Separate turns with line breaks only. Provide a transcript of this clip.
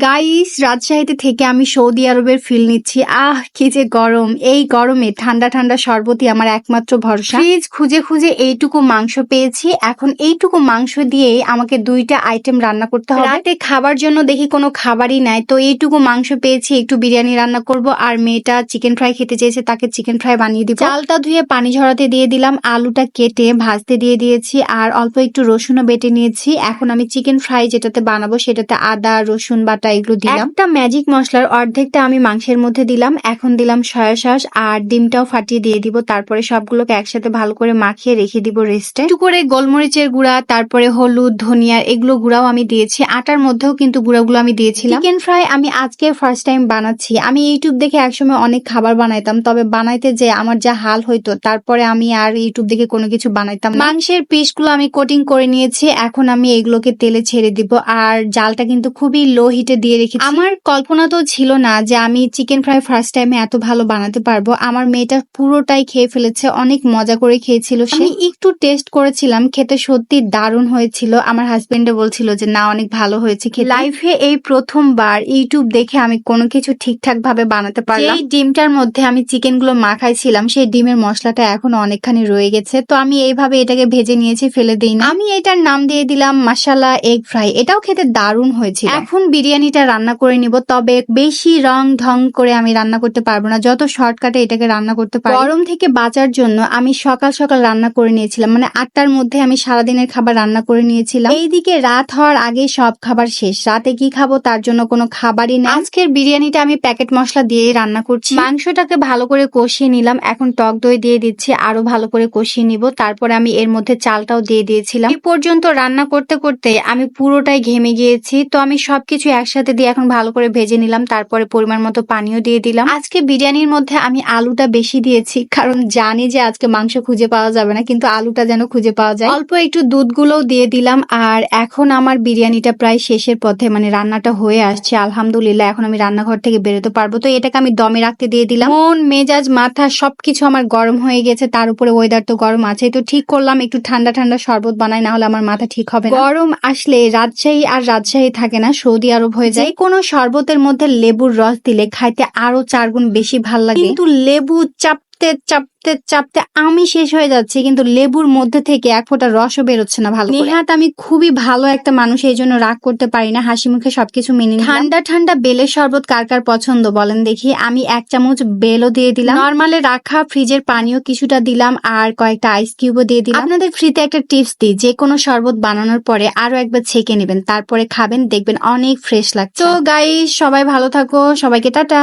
Guys, রাজশাহীতে থেকে আমি সৌদি আরবের ফিল নিচ্ছি। কি যে গরম! এই গরমে ঠান্ডা ঠান্ডা শরবতই আমার একমাত্র ভরসা। ফ্রিজ খুঁজে খুঁজে এইটুকু মাংস পেয়েছি। এখন এইটুকু মাংস দিয়েই আমাকে 2টা আইটেম রান্না করতে হবে। রাতে খাবার জন্য দেখি কোনো খাবারই নাই, তো এইটুকু মাংস পেয়েছি, একটু বিরিয়ানি রান্না করব। আর মেয়েটা চিকেন ফ্রাই খেতে চেয়েছে, তাকে চিকেন ফ্রাই বানিয়ে দিব। চালটা ধুয়ে পানি ঝরাতে দিয়ে দিলাম, আলুটা কেটে ভাজতে দিয়ে দিয়েছি, আর অল্প একটু রসুনও বেটে নিয়েছি। এখন আমি চিকেন ফ্রাই যেটাতে বানাবো সেটাতে আদা রসুন বাটা এগুলো দিলাম। একটা ম্যাজিক মশলার অর্ধেকটা আমি মাংসের মধ্যে দিলাম। এখন দিলাম সয়া সস আর ডিমটাও ফাটিয়ে দিয়ে দিব। তারপরে সবগুলোকে একসাথে ভালো করে মাখিয়ে রেখে দিব রেস্টে। একটু করে গোলমরিচের গুঁড়া, তারপরে হলুদ ধনিয়া এগুলো গুঁড়াও আমি দিয়েছি। আটার মধ্যেও কিন্তু গুঁড়াগুলো আমি দিয়েছিলাম। চিকেন ফ্রাই আমি আজকে ফার্স্ট টাইম বানাচ্ছি। আমি ইউটিউব দেখে একসময় অনেক খাবার বানাইতাম, তবে বানাইতে যে আমার যা হাল হইতো, তারপরে আমি আর ইউটিউব দেখে কোনো কিছু বানাইতাম না। মাংসের পিসগুলো আমি কোটিং করে নিয়েছি। এখন আমি এগুলোকে তেলে ছেড়ে দিব। আর জালটা কিন্তু খুবই লো হিটে দিয়ে রেখেছি। আমার কল্পনা তো ছিল না যে আমি চিকেন ফ্রাই ফার্স্ট টাইমে এত ভালো বানাতে পারবো। আমার মেয়েটা পুরোটাই খেয়ে ফেলেছে, অনেক মজা করে খেয়েছিল। আমি একটু টেস্ট করেছিলাম, খেতে সত্যি দারুণ হয়েছিল। আমার হাজবেন্ডে বলছিল যে না, অনেক ভালো হয়েছে খেতে। লাইফে এই প্রথমবার ইউটিউব দেখে আমি কোনো কিছু ঠিকঠাক ভাবে বানাতে পারলাম। এই ডিমটার মধ্যে আমি চিকেন গুলো মাখাইছিলাম, সেই ডিমের মশলাটা এখন অনেকখানি রয়ে গেছে, তো আমি এইভাবে এটাকে ভেজে নিয়েছি, ফেলে দিই না। আমি এটার নাম দিয়ে দিলাম মাশাআল্লাহ এগ ফ্রাই। এটাও খেতে দারুণ হয়েছিল। এখন বিরিয়ানিটা রান্না করে নিব, তবে বেশি রং ঢং করে আমি রান্না করতে পারবো না। যত শর্টকাটে এটাকে রান্না করতে পারি। গরম থেকে বাঁচার জন্য আমি সকাল সকাল রান্না করে নিয়েছিলাম, মানে 8টার মধ্যে আমি সারাদিনের খাবার রান্না করে নিয়েছিলাম। এইদিকে রাত হওয়ার আগে সব খাবার শেষ। রাতে কি খাবো তার জন্য কোনো খাবারই নেই। আজকের বিরিয়ানিটা আমি প্যাকেট মশলা দিয়ে রান্না করছি। মাংসটাকে ভালো করে কষিয়ে নিলাম, এখন টক দই দিয়ে দিচ্ছি, আরো ভালো করে কষিয়ে নিব। তারপরে আমি এর মধ্যে চালটাও দিয়ে দিয়েছিলাম। এই পর্যন্ত রান্না করতে করতে আমি পুরোটাই ঘেমে গিয়েছি, তো আমি সবকিছু একসাথে দিয়ে এখন ভালো করে ভেজে নিলাম। তারপরে পরিমাণ মতো পানিও দিয়ে দিলাম। আজকে বিরিয়ানির মধ্যে আমি আলুটা বেশি দিয়েছি, কারণ জানি যে আজকে মাংস খুঁজে পাওয়া যাবে না, কিন্তু আলুটা যেন খুঁজে পাওয়া যায়। অল্প একটু দুধগুলোও দিয়ে দিলাম। আর এখন আমার বিরিয়ানিটা প্রায় শেষের পথে, মানে রান্নাটা হয়ে আসছে আলহামদুলিল্লাহ। এখন আমি রান্নাঘর থেকে বেরোতে পারবো, তো এটাকে আমি দমে রাখতে দিয়ে দিলাম। মন মেজাজ মাথা সবকিছু আমার গরম হয়ে গেছে, তার উপরে ওয়েদার তো গরম আছে, তো ঠিক করলাম একটু ঠান্ডা ঠান্ডা শরবত বানাই, না হলে আমার মাথা ঠিক হবে না। গরম আসলে রাজশাহী আর রাজশাহী থাকে না, সৌদি আরব হয়ে যায়। কোনো শরবতের মধ্যে লেবুর রস দিলে খাইতে আরো 4 গুণ বেশি ভাল লাগে, কিন্তু লেবু চাপতে চাপতে চাপতে আমি শেষ হয়ে যাচ্ছি, কিন্তু লেবুর মধ্যে থেকে এক ফোঁটা রসও বেরোচ্ছে না ভালো করে। নেহাত আমি খুবই ভালো একটা মানুষ, এই জন্য রাগ করতে পারি না, হাসি মুখে সবকিছু মেনে নিই। ঠান্ডা ঠান্ডা বেলের শরবত কার কার পছন্দ বলেন দেখি। আমি 1 চামচ বেলও দিয়ে দিলাম, নরমালে রাখা ফ্রিজের পানিও কিছুটা দিলাম, আর কয়েকটা আইস কিউবও দিয়ে দিলাম। আপনাদের ফ্রিতে একটা টিপস দিই, যে কোনো শরবত বানানোর পরে আরো একবার ছেঁকে নেবেন, তারপরে খাবেন, দেখবেন অনেক ফ্রেশ লাগছে। তো গাইস, সবাই ভালো থাকো, সবাইকে টাটা।